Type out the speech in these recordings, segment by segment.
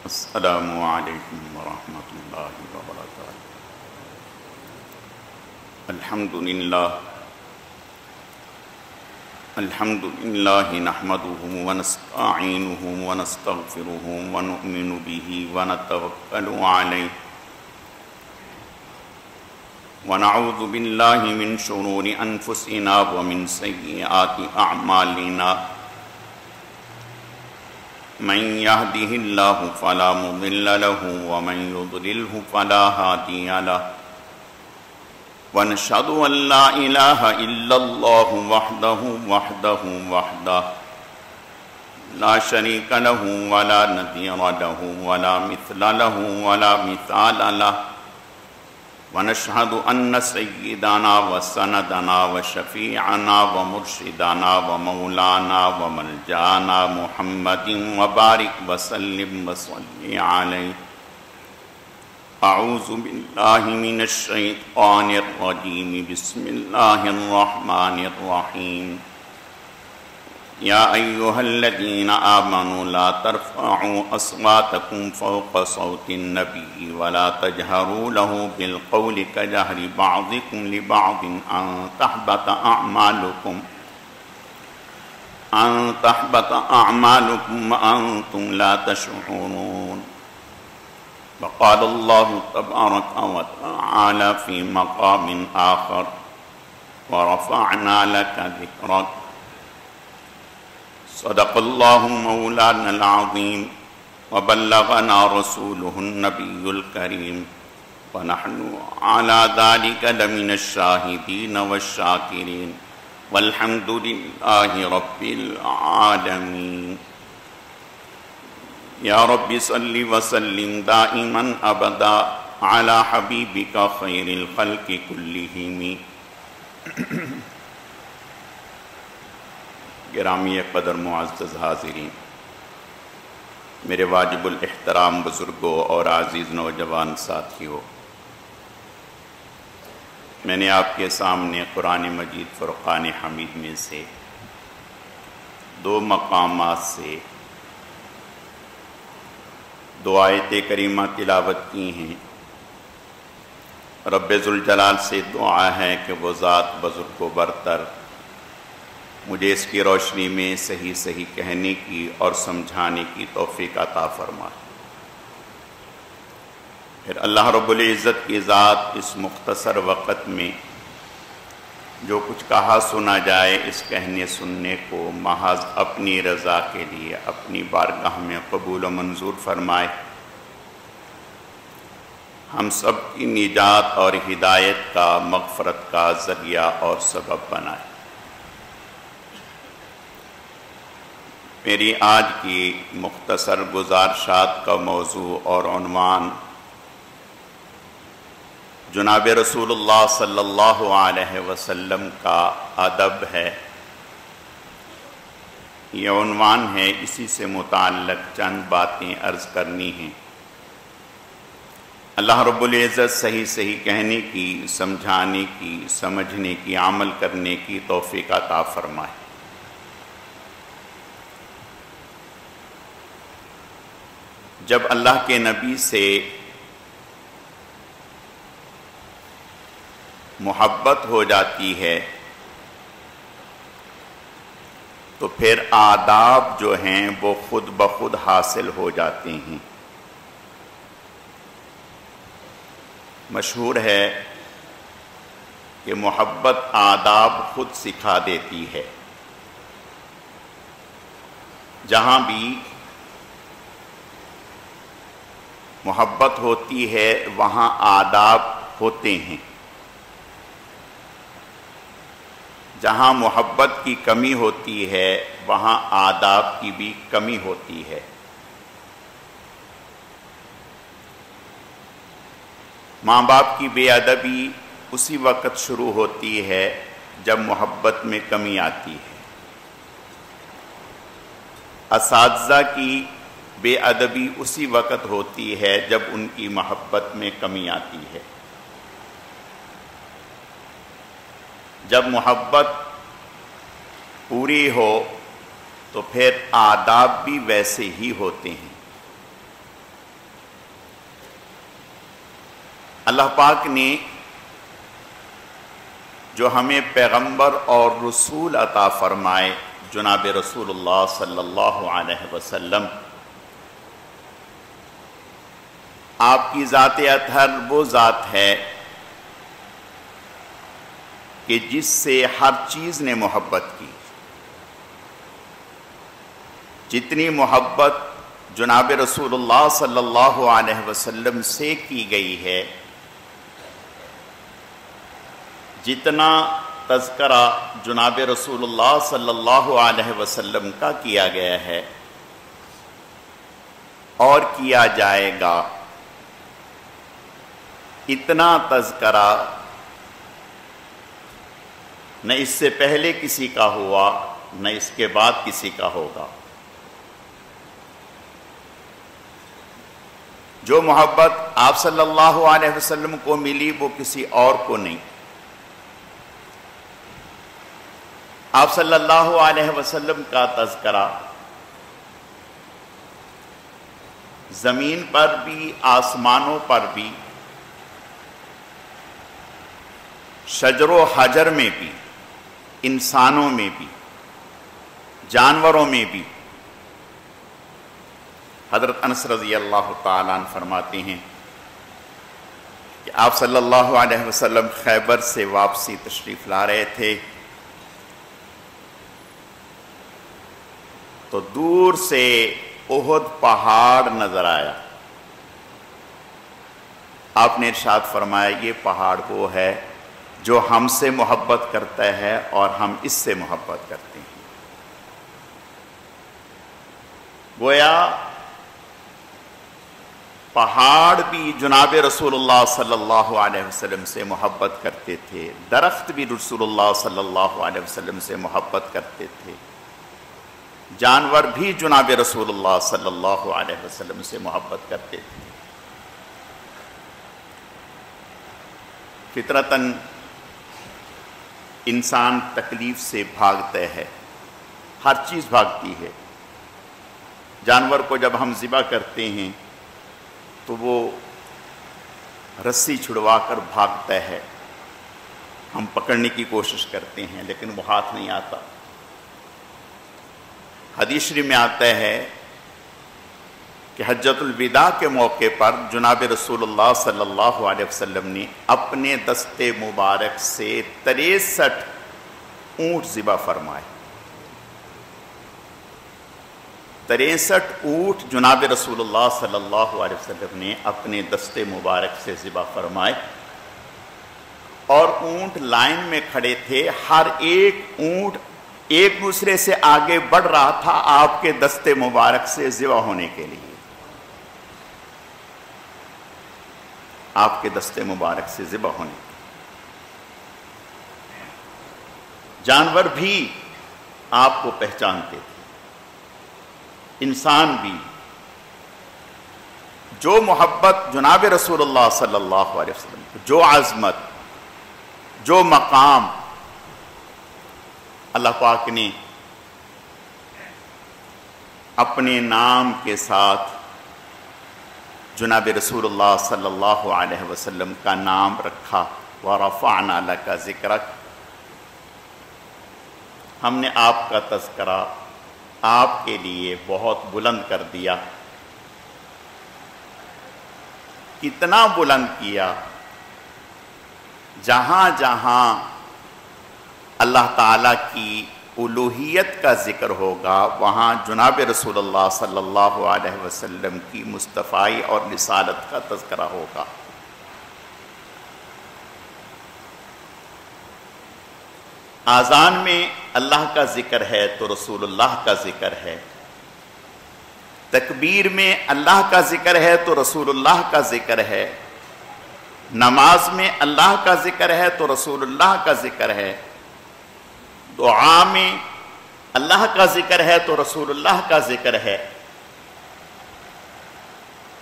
السلام علیکم ورحمۃ اللہ وبرکاتہ۔ الحمد للہ نحمده ونستعینه ونستغفره ونؤمن به ونتوکل علیہ ونعوذ باللہ من شرور انفسنا ومن سیئات اعمالنا، من يهده الله فلا مضل له ومن يضلله فلا هادي له، ونشهد أن لا إله إلا الله وحده لا شريك له ولا نظير له ولا مثل له ولا مثال له، ونشهد أن سيدنا وسندنا وشفيعنا ومرشدنا ومولانا وملجانا محمد وبارك وسلم وصل عليه۔ أعوذ بالله من الشيطان الرجيم، بسم الله الرحمن الرحيم۔ يا أيها الذين آمنوا لا ترفعوا أصواتكم فوق صوت النبي ولا تجهروا له بالقول كجهر بعضكم لبعض أن تحبط أعمالكم وأنتم لا تشعرون۔ وقال الله تبارك وتعالى في مقام آخر، ورفعنا لك ذكرك۔ صدق الله مولانا العظيم، وبلغنا رسوله النبي الكريم، ونحن على ذلك لمن الشاهدين والشاكرين، والحمد لله رب العالمين۔ يا رب صل وسلم دائما أبدا على حبيبك خير الخلق كلهم۔ گرامی قدر معزز حاضرین، میرے واجب الاحترام بزرگوں اور عزیز نوجوان ساتھیوں، میں نے آپ کے سامنے قرآن مجید فرقان حمید میں سے دو مقامات سے دو آیت کریمہ تلاوت کی ہیں۔ رب ذوالجلال سے دعا ہے کہ وہ ذات بزرگ و برتر مجھے اس کی روشنی میں صحیح صحیح کہنے کی اور سمجھانے کی توفیق عطا فرمائے۔ پھر اللہ رب العزت کی ذات اس مختصر وقت میں جو کچھ کہا سنا جائے، اس کہنے سننے کو محض اپنی رضا کے لیے اپنی بارگاہ میں قبول و منظور فرمائے، ہم سب کی نجات اور ہدایت کا، مغفرت کا ذریعہ اور سبب بنائے۔ میری آج کی مختصر گزارشات کا موضوع اور عنوان جناب رسول اللہ صلی اللہ علیہ وسلم کا ادب ہے۔ یہ عنوان ہے، اسی سے متعلق چند باتیں عرض کرنی ہیں۔ اللہ رب العزت صحیح صحیح کہنے کی، سمجھانے کی، سمجھنے کی، عمل کرنے کی توفیق عطا فرمائے۔ جب اللہ کے نبی سے محبت ہو جاتی ہے تو پھر آداب جو ہیں وہ خود بخود حاصل ہو جاتے ہیں۔ مشہور ہے کہ محبت آداب خود سکھا دیتی ہے۔ جہاں بھی محبت ہوتی ہے وہاں آداب ہوتے ہیں، جہاں محبت کی کمی ہوتی ہے وہاں آداب کی بھی کمی ہوتی ہے۔ ماں باپ کی بے ادبی اسی وقت شروع ہوتی ہے جب محبت میں کمی آتی ہے۔ اساتذہ کی بے ادبی اسی وقت ہوتی ہے جب ان کی محبت میں کمی آتی ہے۔ جب محبت پوری ہو تو پھر آداب بھی ویسے ہی ہوتے ہیں۔ اللہ پاک نے جو ہمیں پیغمبر اور رسول عطا فرمائے جناب رسول اللہ صلی اللہ علیہ وسلم، آپ کی ذات اطہر وہ ذات ہے کہ جس سے ہر چیز نے محبت کی. جتنی محبت جناب رسول اللہ صلی اللہ علیہ وسلم سے کی گئی ہے، جتنا تذکرہ جناب رسول اللہ صلی اللہ علیہ وسلم کا کیا گیا ہے اور کیا جائے گا، اتنا تذکرہ نہ اس سے پہلے کسی کا ہوا نہ اس کے بعد کسی کا ہوگا. جو محبت آپ صلی اللہ علیہ وسلم کو ملی وہ کسی اور کو نہیں. آپ صلی اللہ علیہ وسلم کا تذکرہ زمین پر بھی، آسمانوں پر بھی، شجر و حجر میں بھی، انسانوں میں بھی، جانوروں میں بھی. حضرت انس رضی اللہ تعالیٰ عنہ فرماتے ہیں کہ آپ صلی اللہ علیہ وسلم خیبر سے واپسی تشریف لا رہے تھے تو دور سے احد پہاڑ نظر آیا. آپ نے ارشاد فرمایا یہ پہاڑ وہ ہے جو ہم سے محبت کرتا ہے اور ہم اس سے محبت کرتے ہیں. گویا پہاڑ بھی جناب رسول اللہ صلی اللہ علیہ وسلم سے محبت کرتے تھے، درخت بھی رسول اللہ صلی اللہ علیہ وسلم سے محبت کرتے تھے، جانور بھی جناب رسول اللہ صلی اللہ علیہ وسلم سے محبت کرتے تھے. فطرتاً انسان تکلیف سے بھاگتا ہے، ہر چیز بھاگتی ہے. جانور کو جب ہم ذبح کرتے ہیں تو وہ رسی چھڑوا کر بھاگتا ہے، ہم پکڑنے کی کوشش کرتے ہیں لیکن وہ ہاتھ نہیں آتا. حدیث شریف میں آتا ہے کہ حجۃ الوداع کے موقع پر جناب رسول اللہ صلی اللہ علیہ وسلم نے اپنے دست مبارک سے 63 اونٹ ذبح فرمائے. 63 اونٹ جناب رسول اللہ صلی اللہ علیہ وسلم نے اپنے دست مبارک سے ذبح فرمائے اور اونٹ لائن میں کھڑے تھے. ہر ایک اونٹ ایک دوسرے سے آگے بڑھ رہا تھا آپ کے دست مبارک سے ذبح ہونے کے لیے. آپ کے دست مبارک سے ذبح ہونے کے. جانور بھی آپ کو پہچانتے تھے، انسان بھی. جو محبت جناب رسول اللہ صلی اللہ علیہ وسلم، جو عظمت، جو مقام اللہ پاک نے اپنے نام کے ساتھ جناب رسول اللہ صلی اللہ علیہ وسلم کا نام رکھا، وَرَفَعْنَا لَكَ ذِكْرَكَ. ہم نے آپ کا تذکرہ آپ کے لیے بہت بلند کر دیا. کتنا بلند کیا؟ جہاں جہاں اللہ تعالیٰ کی الوہیت کا ذکر ہوگا وہاں جناب رسول اللہ صلی اللہ علیہ وسلم کی مصطفائی اور رسالت کا تذکرہ ہوگا. آذان میں اللہ کا ذکر ہے تو رسول اللہ کا ذکر ہے. تکبیر میں اللہ کا ذکر ہے تو رسول اللہ کا ذکر ہے. نماز میں اللہ کا ذکر ہے تو رسول اللہ کا ذکر ہے. دعا میں اللہ کا ذکر ہے تو رسول اللہ کا ذکر ہے.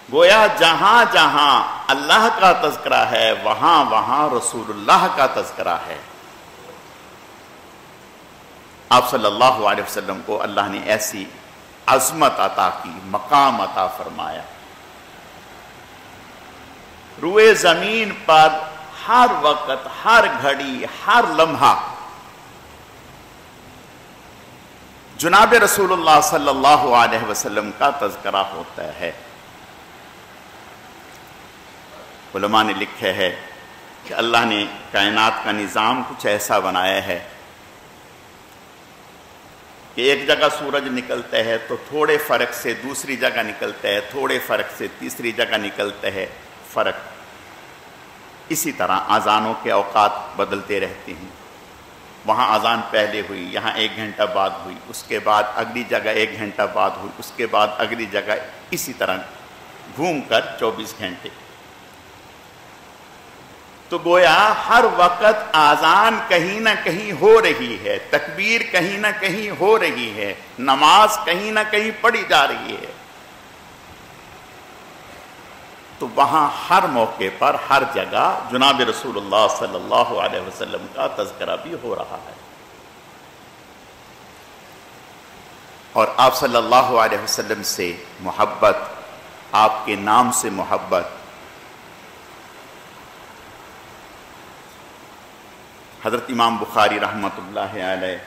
گویا جہاں جہاں اللہ کا تذکرہ ہے وہاں وہاں رسول اللہ کا تذکرہ ہے. آپ صلی اللہ علیہ وسلم کو اللہ نے ایسی عظمت عطا کی، مقام عطا فرمایا. روئے زمین پر ہر وقت، ہر گھڑی، ہر لمحہ جناب رسول اللہ صلی اللہ علیہ وسلم کا تذکرہ ہوتا ہے۔ علماء نے لکھا ہے کہ اللہ نے کائنات کا نظام کچھ ایسا بنایا ہے کہ ایک جگہ سورج نکلتا ہے تو تھوڑے فرق سے دوسری جگہ نکلتا ہے، تھوڑے فرق سے تیسری جگہ نکلتا ہے فرق۔ اسی طرح اذانوں کے اوقات بدلتے رہتے ہیں، وہاں اذان پہلے ہوئی، یہاں 1 گھنٹہ بعد ہوئی، اس کے بعد اگلی جگہ 1 گھنٹہ بعد ہوئی، اس کے بعد اگلی جگہ، اسی طرح گھوم کر 24 گھنٹے۔ تو گویا ہر وقت اذان کہیں نہ کہیں ہو رہی ہے، تکبیر کہیں نہ کہیں ہو رہی ہے، نماز کہیں نہ کہیں پڑھی جا رہی ہے۔ تو وہاں ہر موقع پر، ہر جگہ جناب رسول اللہ صلی اللہ علیہ وسلم کا تذکرہ بھی ہو رہا ہے۔ اور آپ صلی اللہ علیہ وسلم سے محبت، آپ کے نام سے محبت، حضرت امام بخاری رحمۃ اللہ علیہ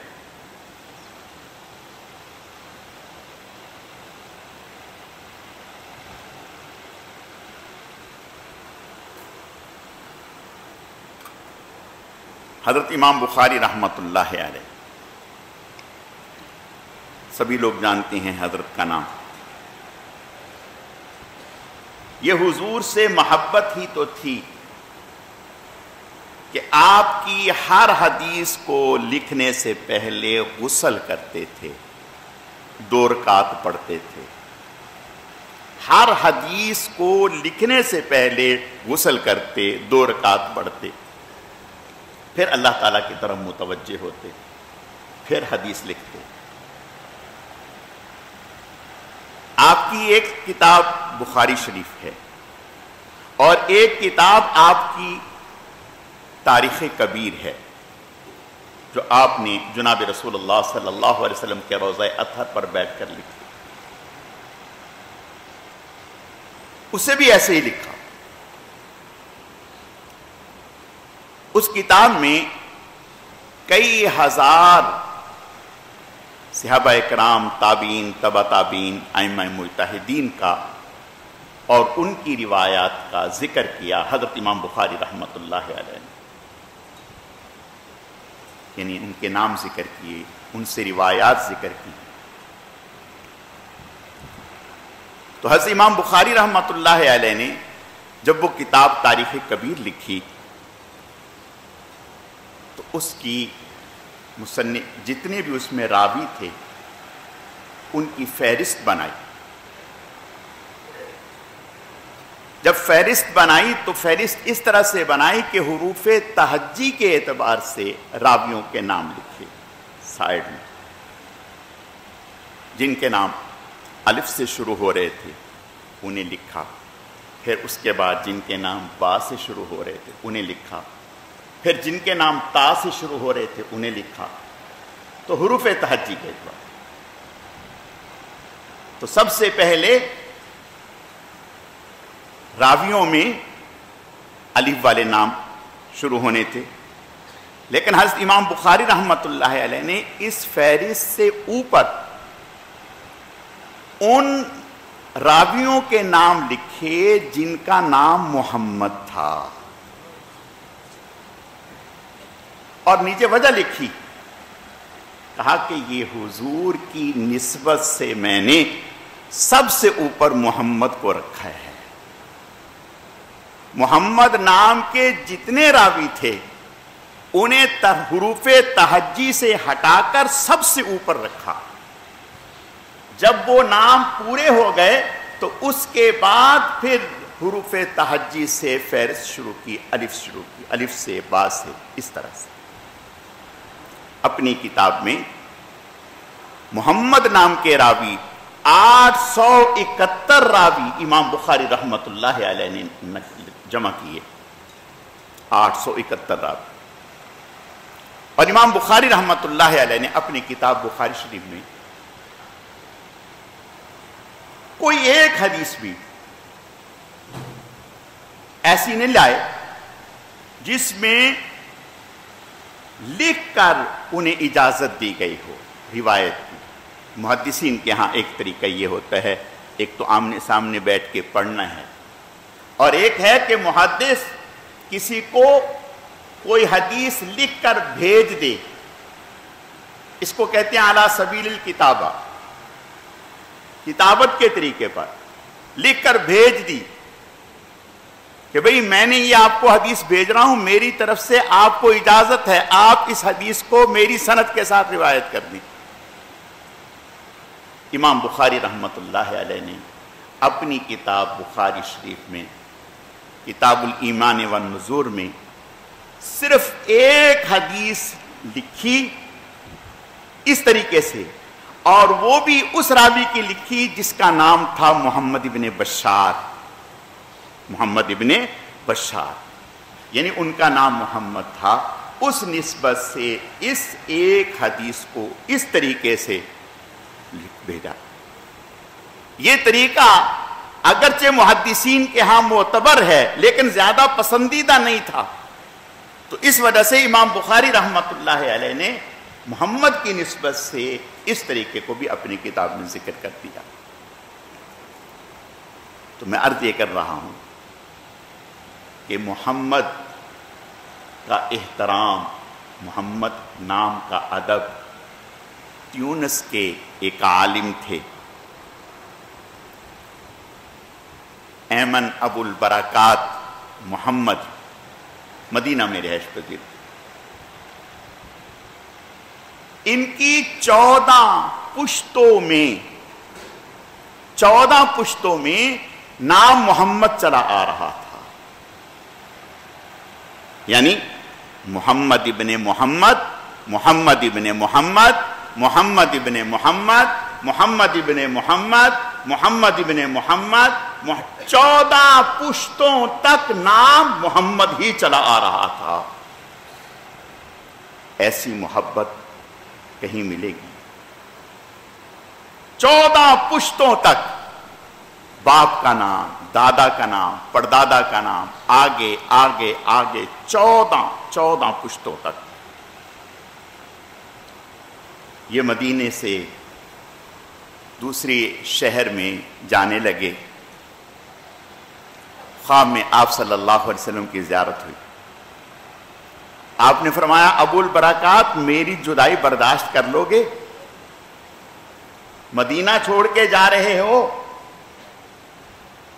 حضرت امام بخاری رحمۃ اللہ علیہ، سبھی لوگ جانتے ہیں حضرت کا نام۔ یہ حضور سے محبت ہی تو تھی کہ آپ کی ہر حدیث کو لکھنے سے پہلے غسل کرتے تھے، 2 رکعت پڑھتے تھے۔ ہر حدیث کو لکھنے سے پہلے غسل کرتے، 2 رکعت پڑھتے، پھر اللہ تعالیٰ کی طرف متوجہ ہوتے، پھر حدیث لکھتے۔ آپ کی ایک کتاب بخاری شریف ہے اور ایک کتاب آپ کی تاریخ کبیر ہے، جو آپ نے جناب رسول اللہ صلی اللہ علیہ وسلم کے روضہ اطہر پر بیٹھ کر لکھی۔ اسے بھی ایسے ہی لکھا۔ اس کتاب میں کئی ہزار صحابہ اکرام، تابعین، تبع تابعین، ائمہ مجتہدین کا اور ان کی روایات کا ذکر کیا حضرت امام بخاری رحمۃ اللہ علیہ نے، یعنی ان کے نام ذکر کیے، ان سے روایات ذکر کی۔ تو حضرت امام بخاری رحمۃ اللہ علیہ نے جب وہ کتاب تاریخ کبیر لکھی تو اس کی مصنف جتنے بھی اس میں راوی تھے ان کی فہرست بنائی۔ جب فہرست بنائی تو فہرست اس طرح سے بنائی کہ حروف تہجی کے اعتبار سے راویوں کے نام لکھے سائڈ میں، جن کے نام الف سے شروع ہو رہے تھے انہیں لکھا، پھر اس کے بعد جن کے نام با سے شروع ہو رہے تھے انہیں لکھا، پھر جن کے نام تا سے شروع ہو رہے تھے انہیں لکھا۔ تو حروف تہجی کے اعتبار تو سب سے پہلے راویوں میں الف والے نام شروع ہونے تھے، لیکن حضرت امام بخاری رحمۃ اللہ علیہ نے اس فہرست سے اوپر ان راویوں کے نام لکھے جن کا نام محمد تھا، اور نیچے وجہ لکھی، کہا کہ یہ حضور کی نسبت سے میں نے سب سے اوپر محمد کو رکھا ہے۔ محمد نام کے جتنے راوی تھے انہیں حروف تہجی سے ہٹا کر سب سے اوپر رکھا۔ جب وہ نام پورے ہو گئے تو اس کے بعد پھر حروف تہجی سے فہرست شروع کی، الف سے، با سے، اس طرح سے۔ اپنی کتاب میں محمد نام کے راوی 871 راوی امام بخاری رحمۃ اللہ علیہ نے جمع کیے، 871 راوی۔ اور امام بخاری رحمۃ اللہ علیہ نے اپنی کتاب بخاری شریف میں کوئی ایک حدیث بھی ایسی نہیں لائے جس میں لکھ کر انہیں اجازت دی گئی ہو روایت کی۔ محدثین کے ہاں ایک طریقہ یہ ہوتا ہے، ایک تو آمنے سامنے بیٹھ کے پڑھنا ہے، اور ایک ہے کہ محدث کسی کو کوئی حدیث لکھ کر بھیج دے، اس کو کہتے ہیں علی سبیل الکتابہ، کتابت کے طریقے پر لکھ کر بھیج دی کہ بھئی میں نے یہ آپ کو حدیث بھیج رہا ہوں، میری طرف سے آپ کو اجازت ہے آپ اس حدیث کو میری سند کے ساتھ روایت کر دیں۔ امام بخاری رحمۃ اللہ علیہ نے اپنی کتاب بخاری شریف میں کتاب الایمان والنذور میں صرف ایک حدیث لکھی اس طریقے سے، اور وہ بھی اس راوی کی لکھی جس کا نام تھا محمد ابن بشار۔ محمد ابن بشار یعنی ان کا نام محمد تھا، اس نسبت سے اس ایک حدیث کو اس طریقے سے لکھ بھیجا۔ یہ طریقہ اگرچہ محدثین کے ہاں معتبر ہے لیکن زیادہ پسندیدہ نہیں تھا، تو اس وجہ سے امام بخاری رحمۃ اللہ علیہ نے محمد کی نسبت سے اس طریقے کو بھی اپنی کتاب میں ذکر کر دیا۔ تو میں عرض یہ کر رہا ہوں کہ محمد کا احترام، محمد نام کا ادب، تیونس کے ایک عالم تھے ایمن ابو البرکات محمد، مدینہ میں رہائش پذیر تھے۔ ان کی 14 پشتوں میں نام محمد چلا آ رہا تھا، یعنی محمد ابن محمد، محمد ابن محمد، محمد ابن محمد، محمد ابن محمد، محمد ابن محمد، 14 پشتوں تک نام محمد ہی چلا آ رہا تھا۔ ایسی محبت کہیں ملے گی؟ 14 پشتوں تک باپ کا نام، دادا کا نام، پردادا کا نام، آگے آگے آگے 14 پشتوں تک۔ یہ مدینے سے دوسری شہر میں جانے لگے، خواب میں آپ صلی اللہ علیہ وسلم کی زیارت ہوئی۔ آپ نے فرمایا ابو البرکات میری جدائی برداشت کر لو گے؟ مدینہ چھوڑ کے جا رہے ہو،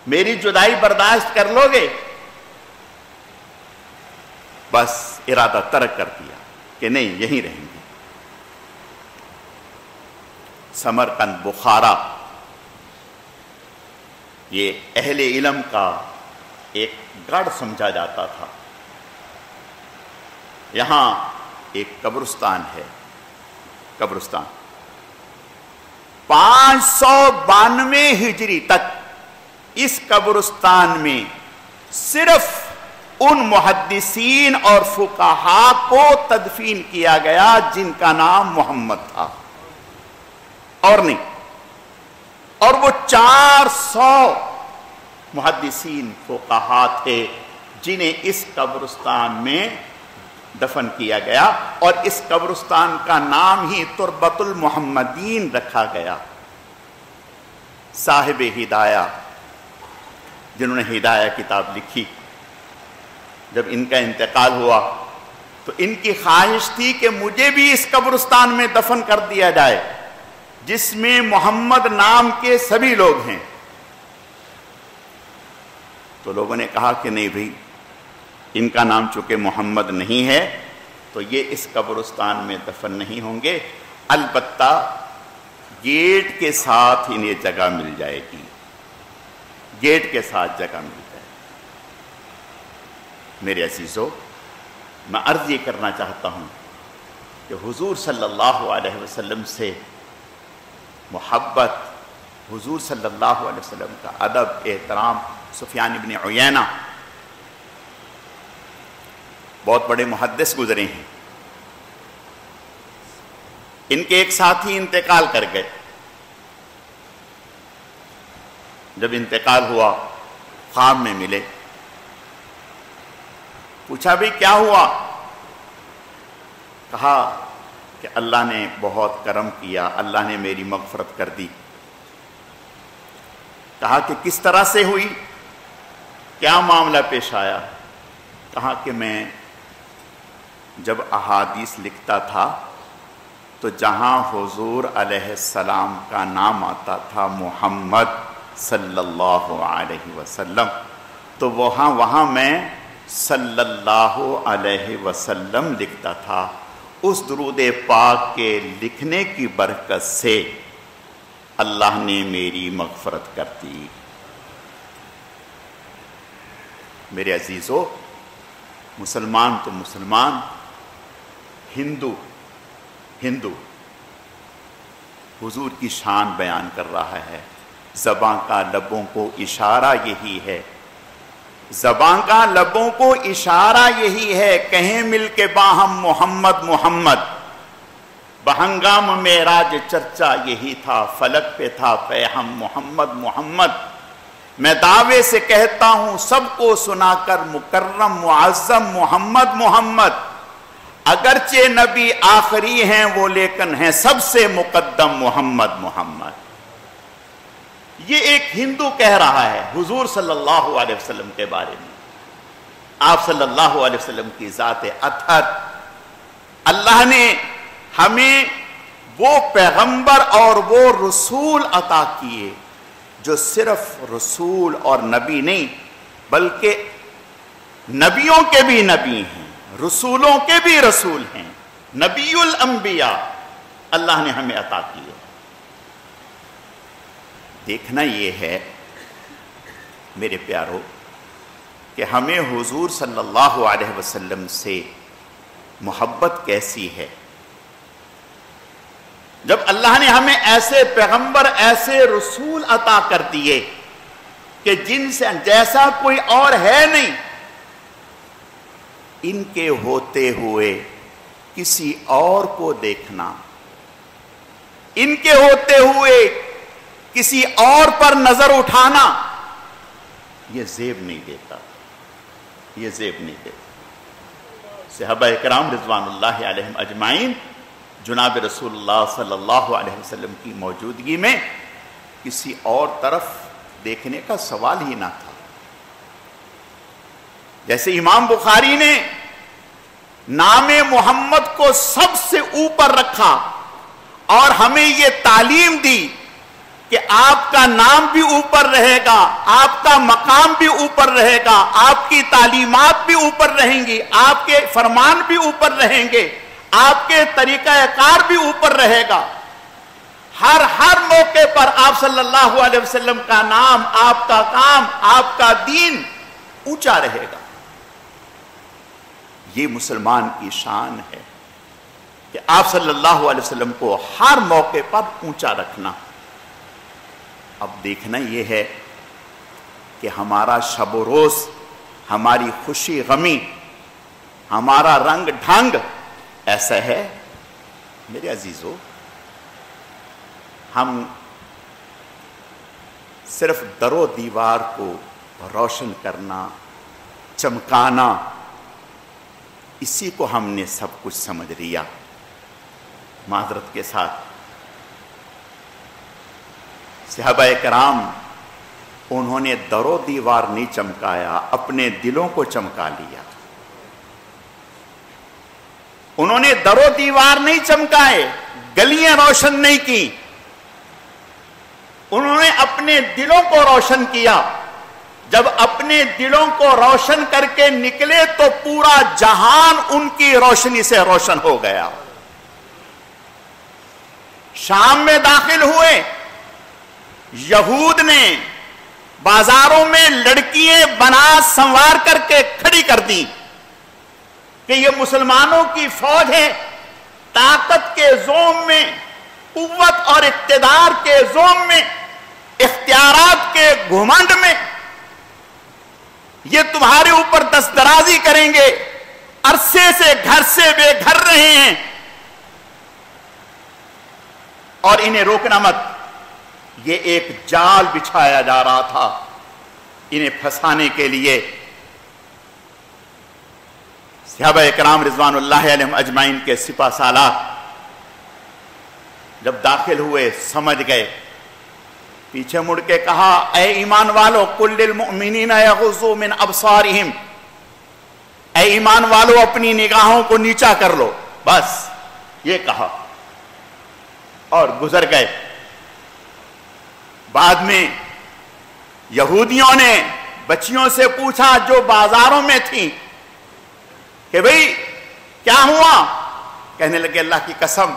میری جدائی برداشت کر لو گے؟ بس ارادہ ترک کر دیا کہ نہیں، یہیں رہیں گے۔ سمرقند، بخارا، یہ اہل علم کا ایک گڑھ سمجھا جاتا تھا۔ یہاں ایک قبرستان ہے، قبرستان 592 ہجری تک اس قبرستان میں صرف ان محدثین اور فقہاء کو تدفین کیا گیا جن کا نام محمد تھا، اور نہیں۔ اور وہ 400 محدثین فقہاء تھے جنہیں اس قبرستان میں دفن کیا گیا، اور اس قبرستان کا نام ہی تربت المحمدین رکھا گیا۔ صاحب ہدایہ جنہوں نے ہدایہ کتاب لکھی، جب ان کا انتقال ہوا تو ان کی خواہش تھی کہ مجھے بھی اس قبرستان میں دفن کر دیا جائے جس میں محمد نام کے سبھی لوگ ہیں۔ تو لوگوں نے کہا کہ نہیں بھئی، ان کا نام چونکہ محمد نہیں ہے تو یہ اس قبرستان میں دفن نہیں ہوں گے، البتہ گیٹ کے ساتھ انہیں جگہ مل جائے گی، گیٹ کے ساتھ جگہ مل جائے گی۔ میرے عزیزو، میں عرض یہ کرنا چاہتا ہوں کہ حضور صلی اللہ علیہ وسلم سے محبت، حضور صلی اللہ علیہ وسلم کا ادب، احترام، سفیان ابن عیینہ بہت بڑے محدث گزرے ہیں، ان کے ایک ساتھی انتقال کر گئے۔ جب انتقال ہوا خواب میں ملے، پوچھا بھی کیا ہوا؟ کہا کہ اللہ نے بہت کرم کیا، اللہ نے میری مغفرت کر دی۔ کہا کہ کس طرح سے ہوئی؟ کیا معاملہ پیش آیا؟ کہا کہ میں جب احادیث لکھتا تھا تو جہاں حضور علیہ السلام کا نام آتا تھا محمد صلی اللہ علیہ وسلم، تو وہاں میں صلی اللہ علیہ وسلم لکھتا تھا۔ اس درود پاک کے لکھنے کی برکت سے اللہ نے میری مغفرت کر دی۔ میرے عزیزو، مسلمان تو مسلمان، ہندو حضور کی شان بیان کر رہا ہے۔ زباں کا لبوں کو اشارہ یہی ہے، زباں کا لبوں کو اشارہ یہی ہے، کہیں مل کے باہم محمد محمد۔ بہنگام معراج چرچا یہی تھا، فلک پہ تھا پیہم محمد محمد۔ میں دعوے سے کہتا ہوں سب کو سنا کر مکرم معظم محمد محمد۔ اگرچہ نبی آخری ہیں وہ، لیکن ہیں سب سے مقدم محمد محمد۔ یہ ایک ہندو کہہ رہا ہے حضور صلی اللہ علیہ وسلم کے بارے میں۔ آپ صلی اللہ علیہ وسلم کی ذات اطہر، اللہ نے ہمیں وہ پیغمبر اور وہ رسول عطا کیے جو صرف رسول اور نبی نہیں بلکہ نبیوں کے بھی نبی ہیں، رسولوں کے بھی رسول ہیں، نبی الانبیاء اللہ نے ہمیں عطا کیے۔ دیکھنا یہ ہے میرے پیارو کہ ہمیں حضور صلی اللہ علیہ وسلم سے محبت کیسی ہے۔ جب اللہ نے ہمیں ایسے پیغمبر، ایسے رسول عطا کر دیے کہ جن سے جیسا کوئی اور ہے نہیں، ان کے ہوتے ہوئے کسی اور کو دیکھنا، ان کے ہوتے ہوئے کسی اور پر نظر اٹھانا، یہ زیب نہیں دیتا، یہ زیب نہیں دیتا۔ صحابہ کرام رضوان اللہ علیہم اجمعین جناب رسول اللہ صلی اللہ علیہ وسلم کی موجودگی میں کسی اور طرف دیکھنے کا سوال ہی نہ تھا۔ جیسے امام بخاری نے نام محمد کو سب سے اوپر رکھا اور ہمیں یہ تعلیم دی کہ آپ کا نام بھی اوپر رہے گا، آپ کا مقام بھی اوپر رہے گا، آپ کی تعلیمات بھی اوپر رہیں گی، آپ کے فرمان بھی اوپر رہیں گے، آپ کے طریقہ کار بھی اوپر رہے گا۔ ہر موقع پر آپ صلی اللہ علیہ وسلم کا نام، آپ کا کام، آپ کا دین اونچا رہے گا۔ یہ مسلمان کی شان ہے کہ آپ صلی اللہ علیہ وسلم کو ہر موقع پر اونچا رکھنا۔ اب دیکھنا یہ ہے کہ ہمارا شب و روز، ہماری خوشی غمی، ہمارا رنگ ڈھنگ ایسا ہے میرے عزیزو، ہم صرف در و دیوار کو روشن کرنا، چمکانا، اسی کو ہم نے سب کچھ سمجھ لیا۔ معذرت کے ساتھ صحابہ کرام انہوں نے در و دیوار نہیں چمکایا، اپنے دلوں کو چمکا لیا۔ انہوں نے در و دیوار نہیں چمکائے، گلیاں روشن نہیں کی، انہوں نے اپنے دلوں کو روشن کیا۔ جب اپنے دلوں کو روشن کر کے نکلے تو پورا جہان ان کی روشنی سے روشن ہو گیا۔ شام میں داخل ہوئے، یہود نے بازاروں میں لڑکیاں بنا سنوار کر کے کھڑی کر دی کہ یہ مسلمانوں کی فوج ہے، طاقت کے زوم میں، قوت اور اقتدار کے زوم میں، اختیارات کے گھمنڈ میں یہ تمہارے اوپر دستدرازی کریں گے، عرصے سے گھر سے بے گھر رہے ہیں اور انہیں روکنا مت۔ یہ ایک جال بچھایا جا رہا تھا انہیں پھنسانے کے لیے۔ صحابہ اکرام رضوان اللہ علیہم اجمعین کے سپہ سالار جب داخل ہوئے سمجھ گئے، پیچھے مڑ کے کہا اے ایمان والو قل للمؤمنین یغضوا من ابصارہم، اے ایمان والو اپنی نگاہوں کو نیچا کر لو، بس یہ کہا اور گزر گئے۔ بعد میں یہودیوں نے بچیوں سے پوچھا جو بازاروں میں تھیں کہ بھئی کیا ہوا؟ کہنے لگے اللہ کی قسم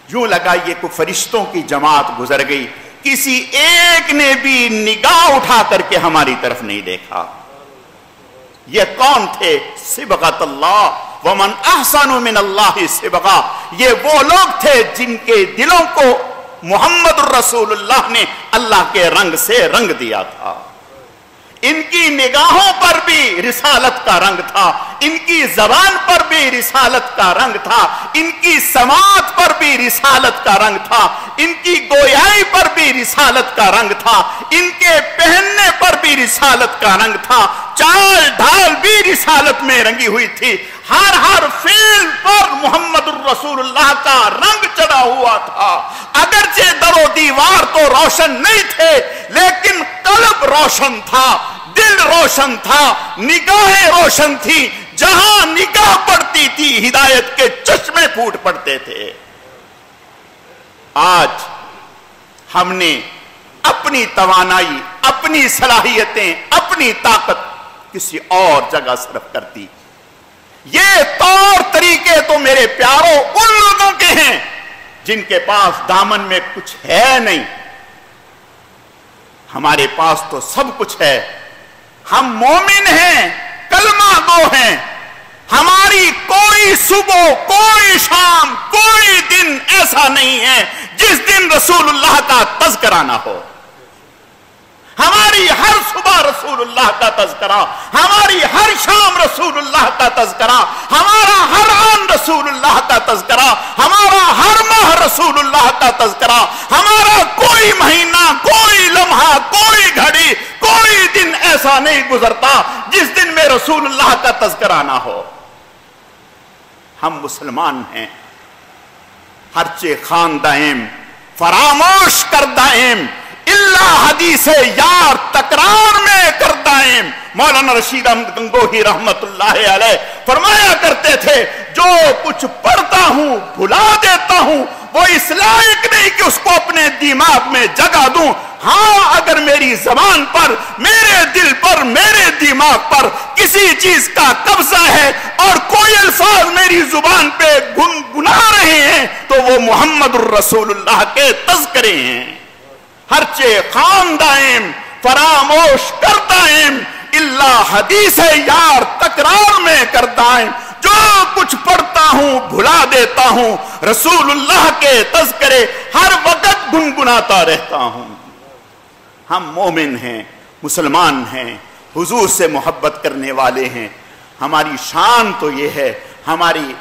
یوں لگا یہ کوئی فرشتوں کی جماعت گزر گئی، کسی ایک نے بھی نگاہ اٹھا کر کے ہماری طرف نہیں دیکھا۔ یہ کون تھے؟ صبغۃ اللہ ومن احسن من اللہ صبغہ، یہ وہ لوگ تھے جن کے دلوں کو محمد الرسول اللہ نے اللہ کے رنگ سے رنگ دیا تھا۔ ان کی نگاہوں پر بھی رسالت کا رنگ تھا، ان کی زبان پر بھی رسالت کا رنگ تھا، ان کی سماعت پر بھی رسالت کا رنگ تھا، ان کی گویائی پر بھی رسالت کا رنگ تھا، ان کے پہننے پر بھی رسالت کا رنگ تھا، چال ڈھال بھی رسالت میں رنگی ہوئی تھی، ہر فعل پر محمد الرسول اللہ کا رنگ چڑھا ہوا تھا۔ اگرچہ در و دیوار تو روشن نہیں تھے لیکن قلب روشن تھا، دل روشن تھا، نگاہیں روشن تھی، جہاں نگاہ پڑتی تھی ہدایت کے چشمے پھوٹ پڑتے تھے۔ آج ہم نے اپنی توانائی، اپنی صلاحیتیں، اپنی طاقت کسی اور جگہ صرف کر دی۔ یہ طور طریقے تو میرے پیاروں ان لوگوں کے ہیں جن کے پاس دامن میں کچھ ہے نہیں، ہمارے پاس تو سب کچھ ہے۔ ہم مومن ہیں، کلمہ گو ہیں، ہماری کوئی صبح، کوئی شام، کوئی دن ایسا نہیں ہے جس دن رسول اللہ کا تذکرہ نہ ہو۔ ہماری ہر صبح رسول اللہ کا تذکرہ، ہماری ہر شام رسول اللہ کا تذکرہ، ہمارا ہر آن رسول اللہ کا تذکرہ، ہمارا ہر ماہ رسول اللہ کا تذکرہ، ہمارا کوئی مہینہ، کوئی لمحہ، کوئی گھڑی، کوئی دن ایسا نہیں گزرتا جس دن میں رسول اللہ کا تذکرہ نہ ہو۔ ہم مسلمان ہیں، ہرچہ خان دائم فراموش کر دائم، اللہ حدیث یار تکرار میں کر دائم۔ مولانا رشید احمد گنگوہی رحمت اللہ علیہ فرمایا کرتے تھے جو کچھ پڑھتا ہوں بھلا دیتا ہوں وہ اس لائق نہیں کہ اس کو اپنے دماغ میں جگہ دوں، ہاں اگر میری زبان پر، میرے دل پر، میرے دماغ پر کسی چیز کا قبضہ ہے اور کوئی الفاظ میری زبان پہ گنگنا رہے ہیں تو وہ محمد الرسول اللہ کے تذکرے ہیں۔ ہرچہ خان دائم فراموش کر دائم، اللہ حدیث یار تکرار میں کر دائم، جو کچھ پڑھتا ہوں بھلا دیتا ہوں، رسول اللہ کے تذکرے ہر وقت گنگناتا رہتا ہوں۔ ہم مومن ہیں، مسلمان ہیں، حضور سے محبت کرنے والے ہیں۔ ہماری شان تو یہ ہے، ہماری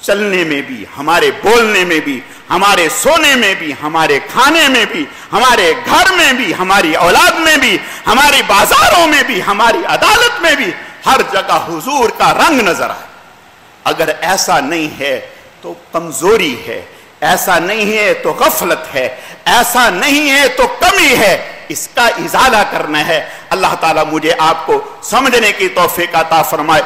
چلنے میں بھی، ہمارے بولنے میں بھی، ہمارے سونے میں بھی، ہمارے کھانے میں بھی، ہمارے گھر میں بھی، ہماری اولاد میں بھی، ہماری بازاروں میں بھی، ہماری عدالت میں بھی، ہر جگہ حضور کا رنگ نظر آئے۔ اگر ایسا نہیں ہے تو کمزوری ہے، ایسا نہیں ہے تو غفلت ہے، ایسا نہیں ہے تو کمی ہے، اس کا ازالہ کرنا ہے۔ اللہ تعالیٰ مجھے آپ کو سمجھنے کی توفیق عطا فرمائے۔